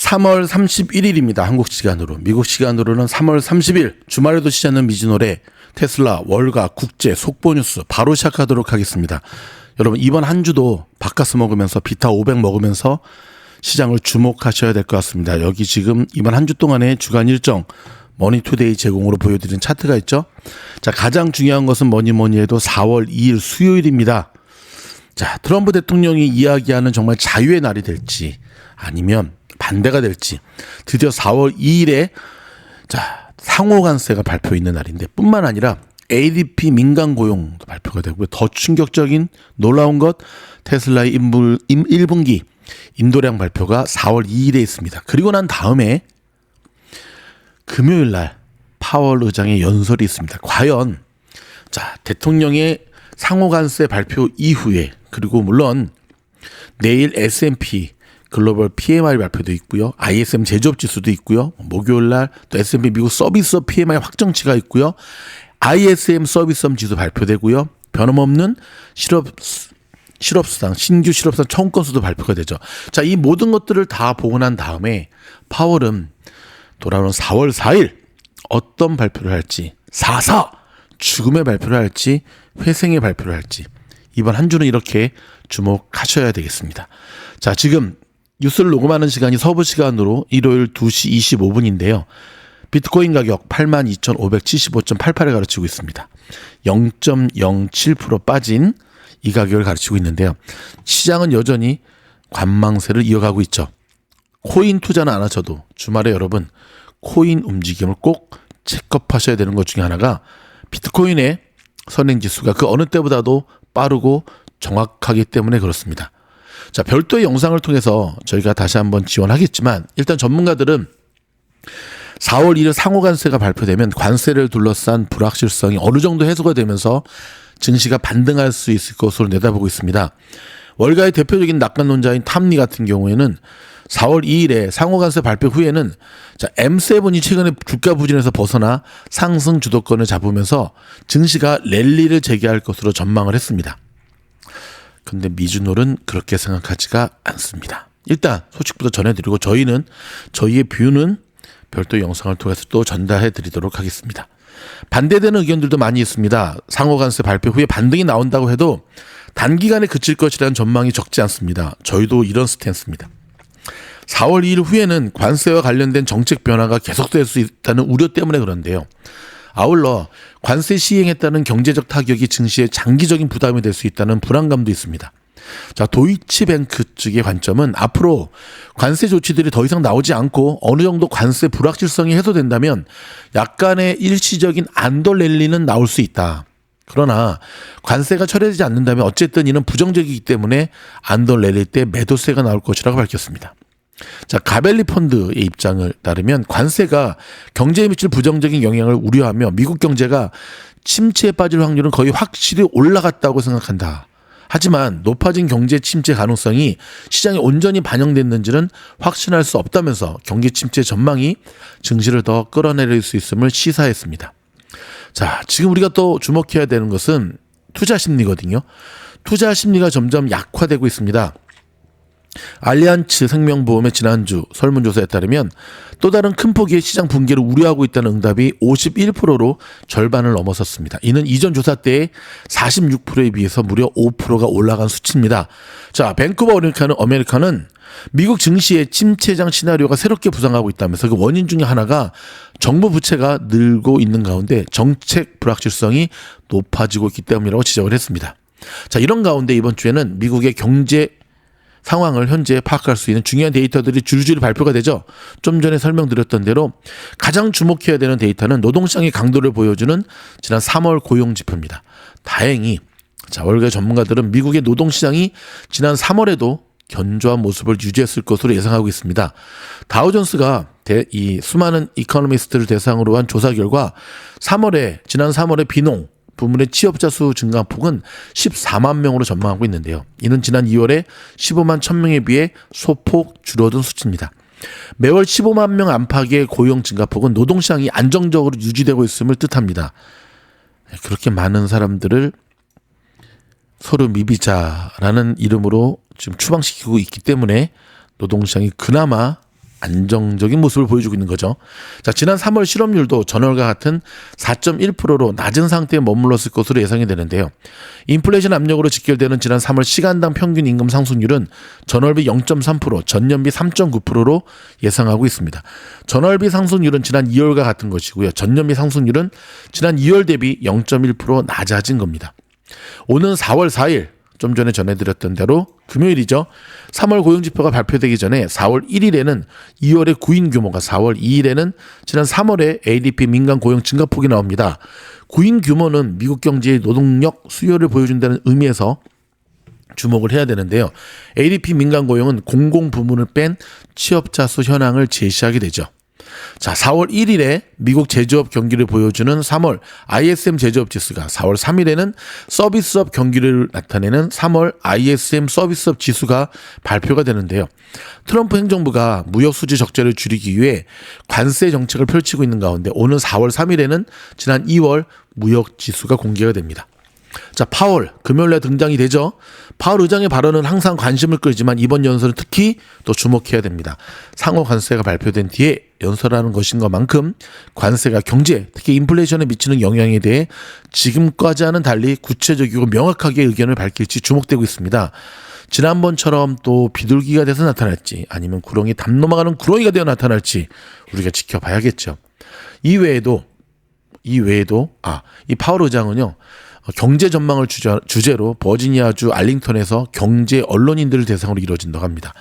3월 31일입니다. 한국 시간으로. 미국 시간으로는 3월 30일 주말에도 쉬지 않는 미즈노래 테슬라 월가 국제 속보 뉴스 바로 시작하도록 하겠습니다. 여러분 이번 한 주도 바카스 먹으면서 비타 500 먹으면서 시장을 주목하셔야 될 것 같습니다. 여기 지금 이번 한 주 동안의 주간 일정 머니투데이 제공으로 보여드린 차트가 있죠. 자, 가장 중요한 것은 뭐니 해도 4월 2일 수요일입니다. 자, 트럼프 대통령이 이야기하는 정말 자유의 날이 될지 아니면 반대가 될지 드디어 4월 2일에 자, 상호관세가 발표 있는 날인데 뿐만 아니라 ADP 민간 고용도 발표가 되고요. 더 충격적인 놀라운 것 테슬라의 1분기 인도량 발표가 4월 2일에 있습니다. 그리고 난 다음에 금요일 날 파월 의장의 연설이 있습니다. 과연 자, 대통령의 상호관세 발표 이후에 그리고 물론 내일 S&P 글로벌 PMI 발표도 있고요. ISM 제조업 지수도 있고요. 목요일 날 또 S&P 미국 서비스업 PMI 확정치가 있고요. ISM 서비스업 지수 발표되고요. 변함없는 실업수당, 신규 실업수당 청구 건수도 발표가 되죠. 자, 이 모든 것들을 다 보고 난 다음에 파월은 돌아오는 4월 4일 어떤 발표를 할지 4.4 죽음의 발표를 할지 회생의 발표를 할지 이번 한 주는 이렇게 주목하셔야 되겠습니다. 자, 지금 뉴스를 녹음하는 시간이 서부 시간으로 일요일 2시 25분인데요. 비트코인 가격 82,575.88을 가르치고 있습니다. 0.07% 빠진 이 가격을 가르치고 있는데요. 시장은 여전히 관망세를 이어가고 있죠. 코인 투자는 안 하셔도 주말에 여러분 코인 움직임을 꼭 체크업하셔야 되는 것 중에 하나가 비트코인의 선행지수가 그 어느 때보다도 빠르고 정확하기 때문에 그렇습니다. 자, 별도의 영상을 통해서 저희가 다시 한번 지원하겠지만 일단 전문가들은 4월 1일 상호관세가 발표되면 관세를 둘러싼 불확실성이 어느 정도 해소가 되면서 증시가 반등할 수 있을 것으로 내다보고 있습니다. 월가의 대표적인 낙관론자인 탐리 같은 경우에는 4월 2일에 상호관세 발표 후에는 자, M7이 최근에 주가 부진에서 벗어나 상승 주도권을 잡으면서 증시가 랠리를 재개할 것으로 전망을 했습니다. 근데 미주놀은 그렇게 생각하지가 않습니다. 일단 소식부터 전해드리고 저희의 뷰는 별도 영상을 통해서 또 전달해 드리도록 하겠습니다. 반대되는 의견들도 많이 있습니다. 상호관세 발표 후에 반등이 나온다고 해도 단기간에 그칠 것이라는 전망이 적지 않습니다. 저희도 이런 스탠스입니다. 4월 2일 후에는 관세와 관련된 정책 변화가 계속될 수 있다는 우려 때문에 그런데요. 아울러 관세 시행에 따른 경제적 타격이 증시에 장기적인 부담이 될 수 있다는 불안감도 있습니다. 자, 도이치뱅크 측의 관점은 앞으로 관세 조치들이 더 이상 나오지 않고 어느 정도 관세 불확실성이 해소된다면 약간의 일시적인 안도 랠리는 나올 수 있다. 그러나 관세가 철회되지 않는다면 어쨌든 이는 부정적이기 때문에 안도 랠리 때 매도세가 나올 것이라고 밝혔습니다. 자, 가벨리 펀드의 입장을 따르면 관세가 경제에 미칠 부정적인 영향을 우려하며 미국 경제가 침체에 빠질 확률은 거의 확실히 올라갔다고 생각한다. 하지만 높아진 경제 침체 가능성이 시장에 온전히 반영됐는지는 확신할 수 없다면서 경기 침체 전망이 증시를 더 끌어내릴 수 있음을 시사했습니다. 자, 지금 우리가 또 주목해야 되는 것은 투자 심리거든요. 투자 심리가 점점 약화되고 있습니다. 알리안츠 생명보험의 지난주 설문조사에 따르면 또 다른 큰 폭의 시장 붕괴를 우려하고 있다는 응답이 51%로 절반을 넘어섰습니다. 이는 이전 조사 때의 46%에 비해서 무려 5%가 올라간 수치입니다. 자, 밴쿠버 아메리카는 미국 증시의 침체장 시나리오가 새롭게 부상하고 있다면서 그 원인 중에 하나가 정부 부채가 늘고 있는 가운데 정책 불확실성이 높아지고 있기 때문이라고 지적을 했습니다. 자, 이런 가운데 이번 주에는 미국의 경제 상황을 현재 파악할 수 있는 중요한 데이터들이 줄줄이 발표가 되죠. 좀 전에 설명드렸던 대로 가장 주목해야 되는 데이터는 노동시장의 강도를 보여주는 지난 3월 고용지표입니다. 다행히 자, 월가 전문가들은 미국의 노동시장이 지난 3월에도 견조한 모습을 유지했을 것으로 예상하고 있습니다. 다우존스가 이 수많은 이코노미스트를 대상으로 한 조사 결과 지난 3월에 비농 부문의 취업자 수 증가폭은 14만 명으로 전망하고 있는데요. 이는 지난 2월에 15만 1,000명에 비해 소폭 줄어든 수치입니다. 매월 15만 명 안팎의 고용 증가폭은 노동시장이 안정적으로 유지되고 있음을 뜻합니다. 그렇게 많은 사람들을 서류 미비자라는 이름으로 지금 추방시키고 있기 때문에 노동시장이 그나마 안정적인 모습을 보여주고 있는 거죠. 자, 지난 3월 실업률도 전월과 같은 4.1%로 낮은 상태에 머물렀을 것으로 예상이 되는데요. 인플레이션 압력으로 직결되는 지난 3월 시간당 평균 임금 상승률은 전월비 0.3%, 전년비 3.9%로 예상하고 있습니다. 전월비 상승률은 지난 2월과 같은 것이고요. 전년비 상승률은 지난 2월 대비 0.1% 낮아진 겁니다. 오는 4월 4일 좀 전에 전해드렸던 대로 금요일이죠. 3월 고용지표가 발표되기 전에 4월 1일에는 2월의 구인 규모가, 4월 2일에는 지난 3월에 ADP 민간 고용 증가폭이 나옵니다. 구인 규모는 미국 경제의 노동력 수요를 보여준다는 의미에서 주목을 해야 되는데요. ADP 민간 고용은 공공 부문을 뺀 취업자 수 현황을 제시하게 되죠. 자, 4월 1일에 미국 제조업 경기를 보여주는 3월 ISM 제조업 지수가, 4월 3일에는 서비스업 경기를 나타내는 3월 ISM 서비스업 지수가 발표가 되는데요. 트럼프 행정부가 무역 수지 적자를 줄이기 위해 관세 정책을 펼치고 있는 가운데 오는 4월 3일에는 지난 2월 무역 지수가 공개가 됩니다. 자, 파월 금요일에 등장이 되죠. 파월 의장의 발언은 항상 관심을 끌지만 이번 연설은 특히 또 주목해야 됩니다. 상호 관세가 발표된 뒤에 연설하는 것인 것만큼 관세가 경제, 특히 인플레이션에 미치는 영향에 대해 지금까지와는 달리 구체적이고 명확하게 의견을 밝힐지 주목되고 있습니다. 지난번처럼 또 비둘기가 돼서 나타날지 아니면 구렁이 담 넘어가는 구렁이가 되어 나타날지 우리가 지켜봐야겠죠. 이 외에도 이 파월 의장은요, 경제 전망을 주제로 버지니아주 알링턴에서 경제 언론인들을 대상으로 이루어진다고 합니다.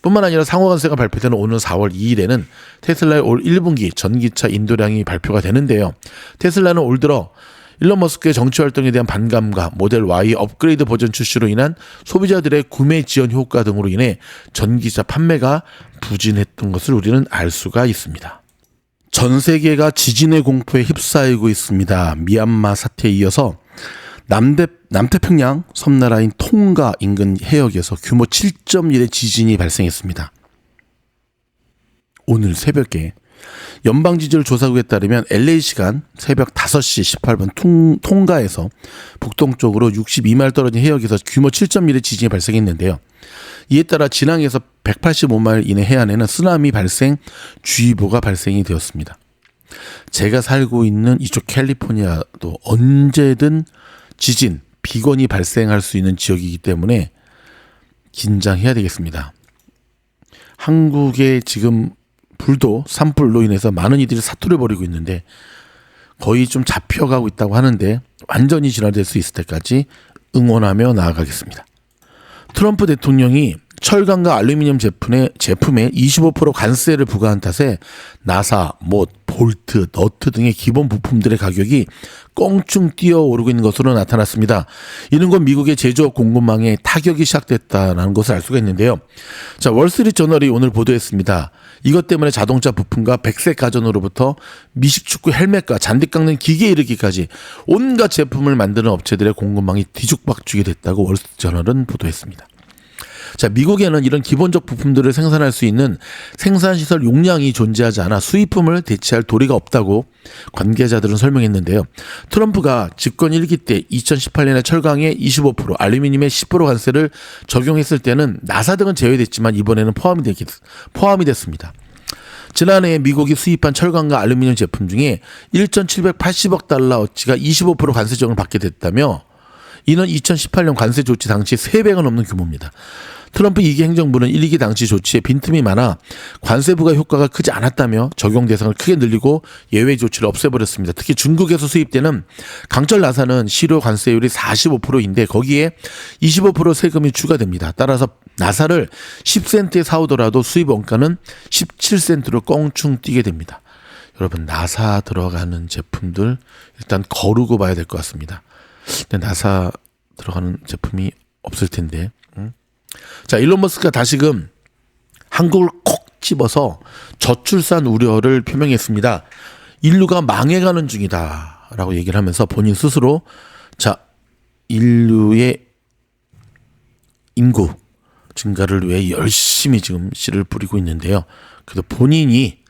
뿐만 아니라 상호관세가 발표되는 오는 4월 2일에는 테슬라의 올 1분기 전기차 인도량이 발표가 되는데요. 테슬라는 올 들어 일론 머스크의 정치 활동에 대한 반감과 모델 Y 업그레이드 버전 출시로 인한 소비자들의 구매 지원 효과 등으로 인해 전기차 판매가 부진했던 것을 우리는 알 수가 있습니다. 전 세계가 지진의 공포에 휩싸이고 있습니다. 미얀마 사태에 이어서 남태평양 섬나라인 통가 인근 해역에서 규모 7.1의 지진이 발생했습니다. 오늘 새벽에 연방지질조사국에 따르면 LA 시간 새벽 5시 18분 통가에서 북동쪽으로 62마일 떨어진 해역에서 규모 7.1의 지진이 발생했는데요. 이에 따라 진앙에서 185마일 이내 해안에는 쓰나미 발생 주의보가 발생이 되었습니다. 제가 살고 있는 이쪽 캘리포니아도 언제든 지진, 비건이 발생할 수 있는 지역이기 때문에 긴장해야 되겠습니다. 한국의 지금 불도 산불로 인해서 많은 이들이 사투를 벌이고 있는데 거의 좀 잡혀가고 있다고 하는데 완전히 진화될 수 있을 때까지 응원하며 나아가겠습니다. 트럼프 대통령이 철강과 알루미늄 제품에 25% 관세를 부과한 탓에 나사, 못, 볼트, 너트 등의 기본 부품들의 가격이 껑충 뛰어오르고 있는 것으로 나타났습니다. 이는 곧 미국의 제조업 공급망에 타격이 시작됐다는 것을 알 수가 있는데요. 자, 월스트리트저널이 오늘 보도했습니다. 이것 때문에 자동차 부품과 백색 가전으로부터 미식축구 헬멧과 잔디 깎는 기계에 이르기까지 온갖 제품을 만드는 업체들의 공급망이 뒤죽박죽이 됐다고 월스트리트저널은 보도했습니다. 자, 미국에는 이런 기본적 부품들을 생산할 수 있는 생산시설 용량이 존재하지 않아 수입품을 대체할 도리가 없다고 관계자들은 설명했는데요. 트럼프가 집권 1기 때 2018년에 철강에 25%, 알루미늄에 10% 관세를 적용했을 때는 나사 등은 제외됐지만 이번에는 포함이 됐습니다. 지난해 미국이 수입한 철강과 알루미늄 제품 중에 1,780억 달러어치가 25% 관세 적용을 받게 됐다며 이는 2018년 관세 조치 당시 3배가 넘는 규모입니다. 트럼프 2기 행정부는 1, 2기 당시 조치에 빈틈이 많아 관세 부과 효과가 크지 않았다며 적용 대상을 크게 늘리고 예외 조치를 없애버렸습니다. 특히 중국에서 수입되는 강철 나사는 실효 관세율이 45%인데 거기에 25% 세금이 추가됩니다. 따라서 나사를 10센트에 사오더라도 수입 원가는 17센트로 껑충 뛰게 됩니다. 여러분, 나사 들어가는 제품들 일단 거르고 봐야 될 것 같습니다. 근데 나사 들어가는 제품이 없을 텐데. 자, 일론 머스크가 다시금 한국을 콕 집어서 저출산 우려를 표명했습니다. 인류가 망해가는 중이다 라고 얘기를 하면서 본인 스스로 자, 인류의 인구 증가를 위해 열심히 지금 씨를 뿌리고 있는데요. 그래도 본인이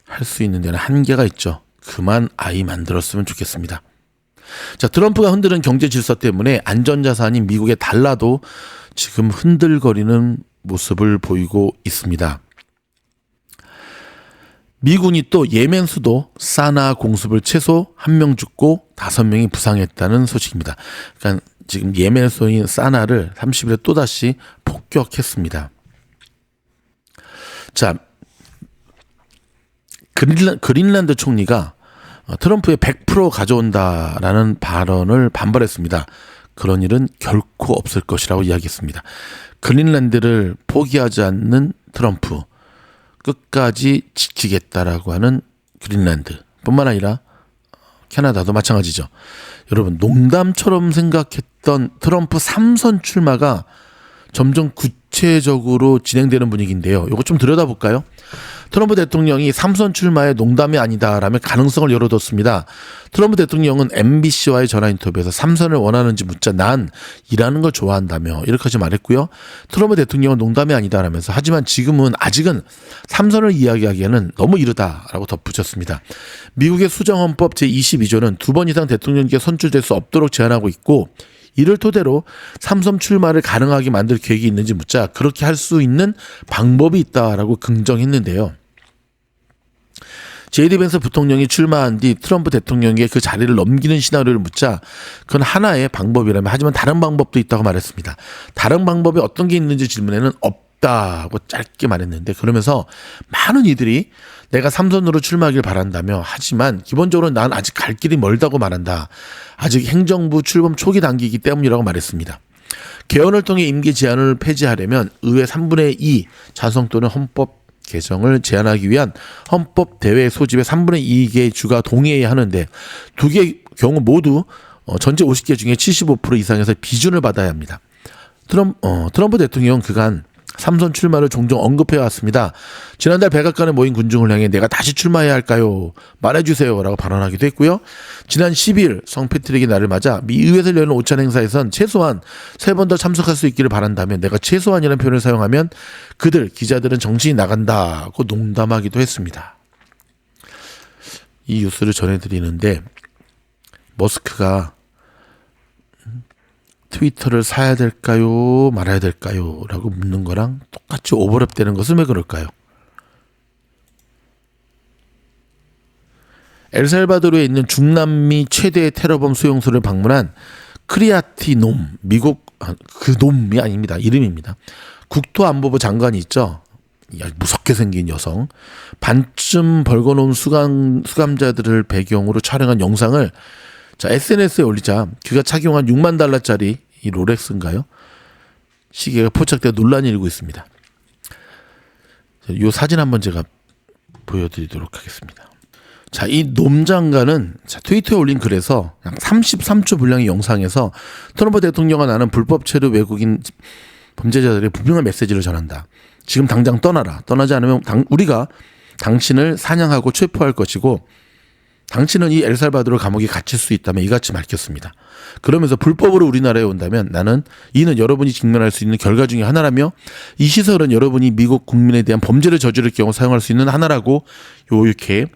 할 수 있는 데는 한계가 있죠. 그만 아이 만들었으면 좋겠습니다. 자, 트럼프가 흔드는 경제 질서 때문에 안전자산인 미국의 달러도 지금 흔들거리는 모습을 보이고 있습니다. 미군이 또 예멘 수도 사나 공습을 최소 1명 죽고 5명이 부상했다는 소식입니다. 그러니까 지금 예멘 수도인 사나를 30일에 또다시 폭격했습니다. 자, 그린란드 총리가 트럼프의 100% 가져온다라는 발언을 반발했습니다. 그런 일은 결코 없을 것이라고 이야기했습니다. 그린란드를 포기하지 않는 트럼프, 끝까지 지키겠다라고 하는 그린란드 뿐만 아니라 캐나다도 마찬가지죠. 여러분, 농담처럼 생각했던 트럼프 3선 출마가 점점 구체적으로 진행되는 분위기인데요. 이거 좀 들여다볼까요? 트럼프 대통령이 3선 출마의 농담이 아니다라며 가능성을 열어뒀습니다. 트럼프 대통령은 MBC와의 전화 인터뷰에서 3선을 원하는지 묻자 난 일하는 걸 좋아한다며 이렇게까지 말했고요. 트럼프 대통령은 농담이 아니다라면서 하지만 지금은 아직은 3선을 이야기하기에는 너무 이르다라고 덧붙였습니다. 미국의 수정헌법 제22조는 2번 이상 대통령직에 선출될 수 없도록 제한하고 있고 이를 토대로 3선 출마를 가능하게 만들 계획이 있는지 묻자 그렇게 할 수 있는 방법이 있다라고 긍정했는데요. 제이디 벤스 부통령이 출마한 뒤 트럼프 대통령에게 그 자리를 넘기는 시나리오를 묻자 그건 하나의 방법이라며 하지만 다른 방법도 있다고 말했습니다. 다른 방법이 어떤 게 있는지 질문에는 없다고 짧게 말했는데 그러면서 많은 이들이 내가 3선으로 출마하길 바란다며 하지만 기본적으로 난 아직 갈 길이 멀다고 말한다. 아직 행정부 출범 초기 단계이기 때문이라고 말했습니다. 개헌을 통해 임기 제한을 폐지하려면 의회 3분의 2 찬성 또는 헌법 개정을 제한하기 위한 헌법 대회 소집의 3분의 2개의 주가 동의해야 하는데 두 개의 경우 모두 전체 50개 중에 75% 이상에서 비준을 받아야 합니다. 트럼프 대통령은 그간 3선 출마를 종종 언급해 왔습니다. 지난달 백악관에 모인 군중을 향해 내가 다시 출마해야 할까요? 말해주세요 라고 발언하기도 했고요. 지난 10일 성패트릭의 날을 맞아 미 의회에서 열린 오찬 행사에선 최소한 3번 더 참석할 수 있기를 바란다면 내가 최소한이라는 표현을 사용하면 기자들은 정신이 나간다고 농담하기도 했습니다. 이 뉴스를 전해드리는데 머스크가 트위터를 사야 될까요? 말아야 될까요? 라고 묻는 거랑 똑같이 오버랩되는 것은 왜 그럴까요? 엘살바도르에 있는 중남미 최대의 테러범 수용소를 방문한 크리아티 놈, 미국 그 놈이 아닙니다. 이름입니다. 국토안보부 장관이 있죠. 무섭게 생긴 여성. 반쯤 벌거놓은 수감자들을 배경으로 촬영한 영상을 SNS에 올리자 그가 착용한 $60,000짜리 이 롤렉스인가요? 시계가 포착되어 논란이 일고 있습니다. 이 사진 한번 제가 보여드리도록 하겠습니다. 자, 이 놈장관은 트위터에 올린 글에서 33초 분량의 영상에서 트럼프 대통령과 나는 불법 체류 외국인 범죄자들의 분명한 메시지를 전한다. 지금 당장 떠나라. 떠나지 않으면 우리가 당신을 사냥하고 체포할 것이고 당신은 이 엘살바도르 감옥에 갇힐 수 있다며 이같이 밝혔습니다. 그러면서 불법으로 우리나라에 온다면 이는 여러분이 직면할 수 있는 결과 중에 하나라며 이 시설은 여러분이 미국 국민에 대한 범죄를 저지를 경우 사용할 수 있는 하나라고 이렇게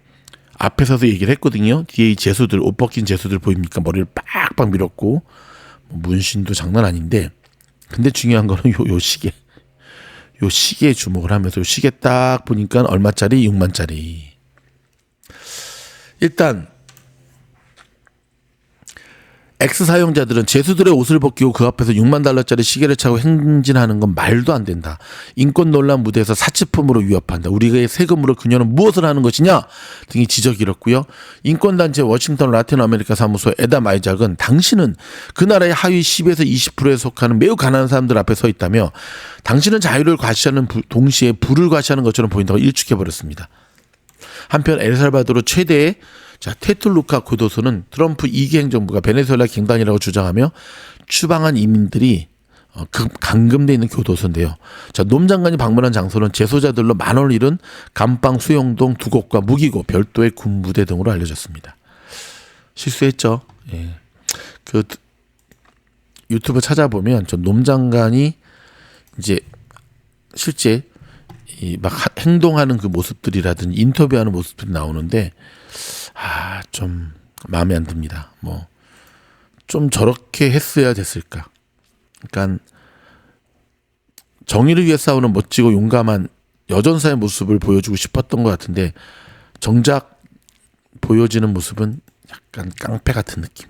앞에 서서 얘기를 했거든요. 뒤에 이 제수들, 옷 벗긴 제수들 보입니까? 머리를 빡빡 밀었고 문신도 장난 아닌데 근데 중요한 거는 요 시계. 요 시계에 주목을 하면서 요 시계 딱 보니까 얼마짜리? 60,000짜리. 일단 X 사용자들은 제수들의 옷을 벗기고 그 앞에서 $60,000짜리 시계를 차고 행진하는 건 말도 안 된다. 인권 논란 무대에서 사치품으로 위협한다. 우리의 세금으로 그녀는 무엇을 하는 것이냐 등의 지적이 일었고요. 인권단체 워싱턴 라틴 아메리카 사무소 에다 마이작은 당신은 그 나라의 하위 10에서 20%에 속하는 매우 가난한 사람들 앞에 서 있다며 당신은 자유를 과시하는 동시에 부를 과시하는 것처럼 보인다고 일축해버렸습니다. 한편 엘살바도르 최대의 테툴루카 교도소는 트럼프 2기 행정부가 베네수엘라 갱단이라고 주장하며 추방한 이민들이 감금돼 있는 교도소인데요. 놈 장관이 방문한 장소는 재소자들로 만원을 잃은 감방 수용동 2곳과 무기고 별도의 군부대 등으로 알려졌습니다. 실수했죠. 예. 유튜브 찾아보면 놈 장관이 이제 실제 막 행동하는 그 모습들이라든지 인터뷰하는 모습들이 나오는데 좀 마음에 안 듭니다. 좀 저렇게 했어야 됐을까. 그러니까 정의를 위해 싸우는 멋지고 용감한 여전사의 모습을 보여주고 싶었던 것 같은데 정작 보여지는 모습은 약간 깡패 같은 느낌.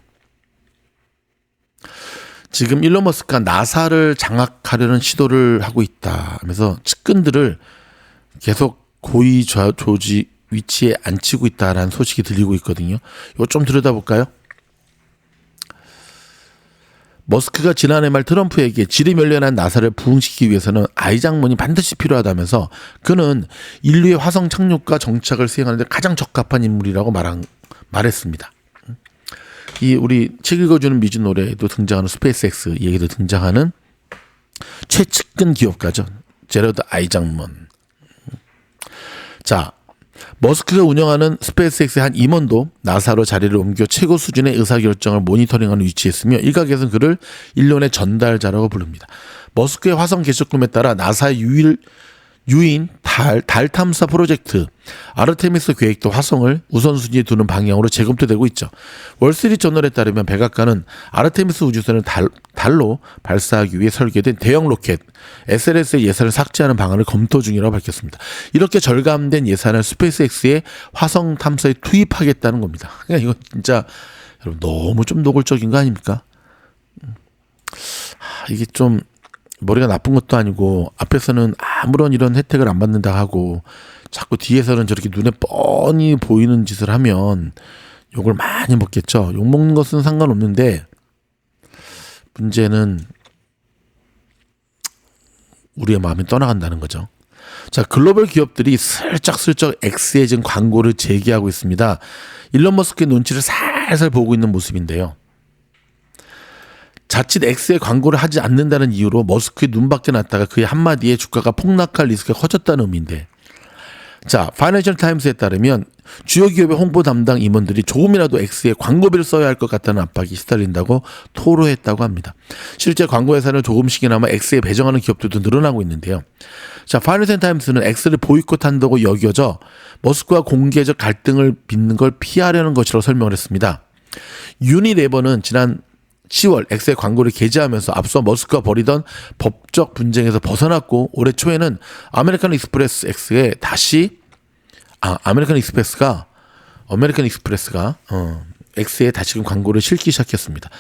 지금 일론 머스크가 나사를 장악하려는 시도를 하고 있다 하면서 측근들을 계속 고위 조지 위치에 앉히고 있다라는 소식이 들리고 있거든요. 이거 좀 들여다볼까요? 머스크가 지난해 말 트럼프에게 지리멸렬한 나사를 부흥시키기 위해서는 아이작문이 반드시 필요하다면서 그는 인류의 화성 착륙과 정착을 수행하는 데 가장 적합한 인물이라고 말했습니다. 이 우리 책 읽어주는 미주 노래에도 등장하는 스페이스X 얘기도 등장하는 최측근 기업가죠. 제러드 아이작문. 자, 머스크가 운영하는 스페이스X의 한 임원도 나사로 자리를 옮겨 최고 수준의 의사결정을 모니터링하는 위치에 있으며 일각에서는 그를 일론의 전달자라고 부릅니다. 머스크의 화성 개척 꿈에 따라 나사의 유인 달 탐사 프로젝트 아르테미스 계획도 화성을 우선순위에 두는 방향으로 재검토되고 있죠. 월스트리트저널에 따르면 백악관은 아르테미스 우주선을 달로 발사하기 위해 설계된 대형 로켓 SLS의 예산을 삭제하는 방안을 검토 중이라고 밝혔습니다. 이렇게 절감된 예산을 스페이스X의 화성 탐사에 투입하겠다는 겁니다. 그러니까 이건 진짜 여러분 너무 좀 노골적인 거 아닙니까? 이게 좀 머리가 나쁜 것도 아니고 앞에서는 아무런 이런 혜택을 안 받는다 하고 자꾸 뒤에서는 저렇게 눈에 뻔히 보이는 짓을 하면 욕을 많이 먹겠죠. 욕 먹는 것은 상관없는데 문제는 우리의 마음이 떠나간다는 거죠. 자, 글로벌 기업들이 슬쩍슬쩍 X에 지금 광고를 제기하고 있습니다. 일론 머스크의 눈치를 살살 보고 있는 모습인데요. 자칫 X에 광고를 하지 않는다는 이유로 머스크의 눈밖에 났다가 그의 한마디에 주가가 폭락할 리스크가 커졌다는 의미인데, 자, 파이낸셜 타임스에 따르면 주요 기업의 홍보 담당 임원들이 조금이라도 X에 광고비를 써야 할 것 같다는 압박이 시달린다고 토로했다고 합니다. 실제 광고 예산을 조금씩이나마 X에 배정하는 기업들도 늘어나고 있는데요. 자, 파이낸셜 타임스는 X를 보이콧한다고 여겨져 머스크와 공개적 갈등을 빚는 걸 피하려는 것이라고 설명을 했습니다. 유니레버는 지난 10월 X의 광고를 게재하면서 앞서 머스크가 벌이던 법적 분쟁에서 벗어났고 올해 초에는 아메리칸 익스프레스가 X에 다시금 광고를 실기 시작했습니다.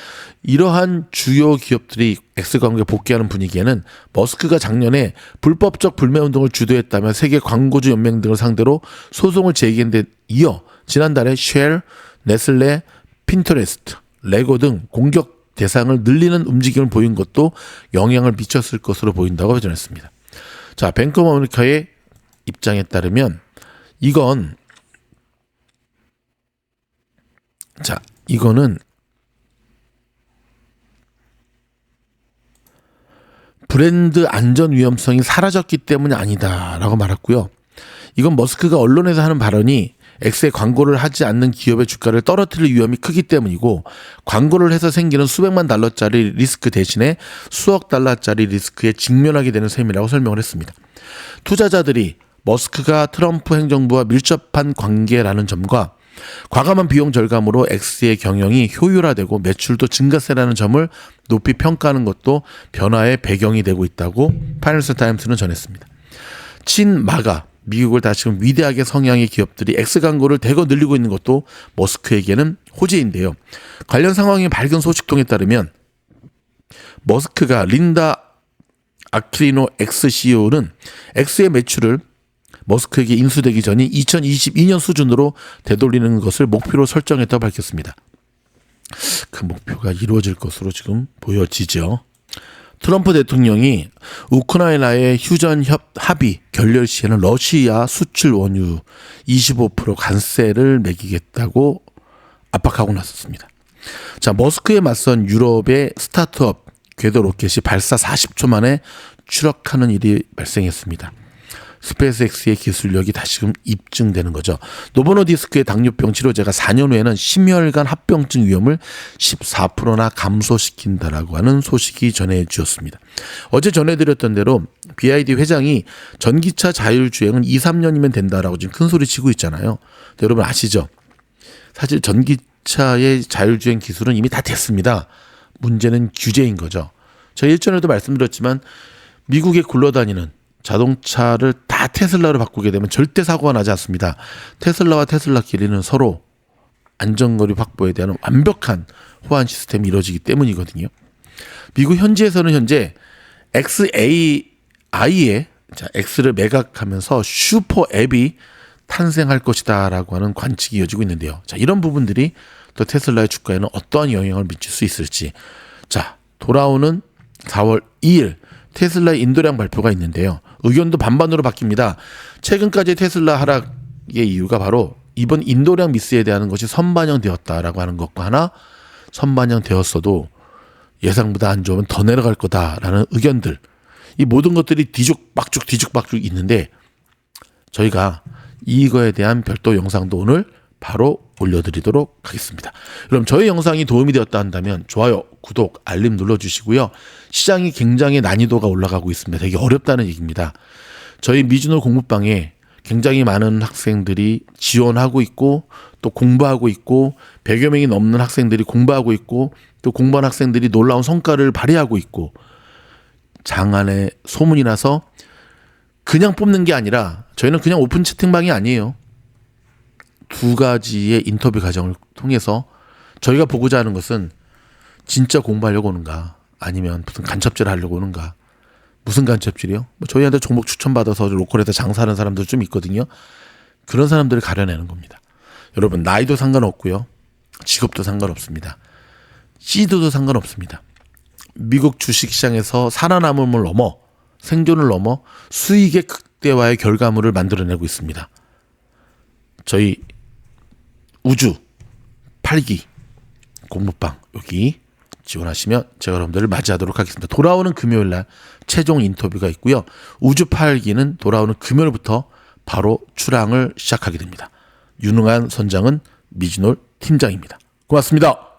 이러한 주요 기업들이 X 광고에 복귀하는 분위기에는 머스크가 작년에 불법적 불매 운동을 주도했다며 세계 광고주 연맹 등을 상대로 소송을 제기한 데 이어 지난달에 쉘, 네슬레, 핀터레스트, 레고 등 공격 대상을 늘리는 움직임을 보인 것도 영향을 미쳤을 것으로 보인다고 전했습니다. 자, 뱅크 오브 아메리카의 입장에 따르면 이거는 브랜드 안전 위험성이 사라졌기 때문이 아니다라고 말했고요. 이건 머스크가 언론에서 하는 발언이 X에 광고를 하지 않는 기업의 주가를 떨어뜨릴 위험이 크기 때문이고 광고를 해서 생기는 수백만 달러짜리 리스크 대신에 수억 달러짜리 리스크에 직면하게 되는 셈이라고 설명을 했습니다. 투자자들이 머스크가 트럼프 행정부와 밀접한 관계라는 점과 과감한 비용 절감으로 X의 경영이 효율화되고 매출도 증가세라는 점을 높이 평가하는 것도 변화의 배경이 되고 있다고 파이낸셜 타임스는 전했습니다. 친마가 미국을 다시금 위대하게 성향의 기업들이 X 광고를 대거 늘리고 있는 것도 머스크에게는 호재인데요. 관련 상황의 밝은 소식통에 따르면 머스크가 린다 아크리노 X CEO는 X의 매출을 머스크에게 인수되기 전인 2022년 수준으로 되돌리는 것을 목표로 설정했다고 밝혔습니다. 그 목표가 이루어질 것으로 지금 보여지죠. 트럼프 대통령이 우크라이나의 휴전 합의 결렬 시에는 러시아 수출 원유 25% 관세를 매기겠다고 압박하고 나섰습니다. 자, 머스크에 맞선 유럽의 스타트업 궤도 로켓이 발사 40초 만에 추락하는 일이 발생했습니다. 스페이스X의 기술력이 다시금 입증되는 거죠. 노보노디스크의 당뇨병 치료제가 4년 후에는 심혈관 합병증 위험을 14%나 감소시킨다라고 하는 소식이 전해지었습니다. 어제 전해드렸던 대로 BYD 회장이 전기차 자율주행은 2, 3년이면 된다라고 지금 큰 소리 치고 있잖아요. 여러분 아시죠? 사실 전기차의 자율주행 기술은 이미 다 됐습니다. 문제는 규제인 거죠. 저희 일전에도 말씀드렸지만 미국에 굴러다니는 자동차를 다 테슬라로 바꾸게 되면 절대 사고가 나지 않습니다. 테슬라와 테슬라끼리는 서로 안전거리 확보에 대한 완벽한 호환 시스템이 이루어지기 때문이거든요. 미국 현지에서는 현재 XAI에 X를 매각하면서 슈퍼 앱이 탄생할 것이다라고 하는 관측이 이어지고 있는데요. 자, 이런 부분들이 또 테슬라의 주가에는 어떠한 영향을 미칠 수 있을지. 자, 돌아오는 4월 2일 테슬라의 인도량 발표가 있는데요. 의견도 반반으로 바뀝니다. 최근까지 테슬라 하락의 이유가 바로 이번 인도량 미스에 대한 것이 선반영되었다라고 하는 것과 하나, 선반영되었어도 예상보다 안 좋으면 더 내려갈 거다라는 의견들, 이 모든 것들이 뒤죽박죽 있는데 저희가 이거에 대한 별도 영상도 오늘 바로 올려드리도록 하겠습니다. 그럼 저희 영상이 도움이 되었다 한다면 좋아요, 구독, 알림 눌러주시고요. 시장이 굉장히 난이도가 올라가고 있습니다. 되게 어렵다는 얘기입니다. 저희 미주노 공부방에 굉장히 많은 학생들이 지원하고 있고 또 공부하고 있고 100여 명이 넘는 학생들이 공부하고 있고 또 공부한 학생들이 놀라운 성과를 발휘하고 있고 장안에 소문이 나서 그냥 뽑는 게 아니라 저희는 그냥 오픈 채팅방이 아니에요. 2가지의 인터뷰 과정을 통해서 저희가 보고자 하는 것은 진짜 공부하려고 오는가 아니면 무슨 간첩질을 하려고 오는가. 무슨 간첩질이요? 저희한테 종목 추천받아서 로컬에서 장사하는 사람들 좀 있거든요. 그런 사람들을 가려내는 겁니다. 여러분, 나이도 상관없고요. 직업도 상관없습니다. 시드도 상관없습니다. 미국 주식시장에서 살아남음을 넘어 생존을 넘어 수익의 극대화의 결과물을 만들어내고 있습니다. 저희 우주 8기 공부방 여기 지원하시면 제가 여러분들을 맞이하도록 하겠습니다. 돌아오는 금요일날 최종 인터뷰가 있고요. 우주 8기는 돌아오는 금요일부터 바로 출항을 시작하게 됩니다. 유능한 선장은 미진올 팀장입니다. 고맙습니다.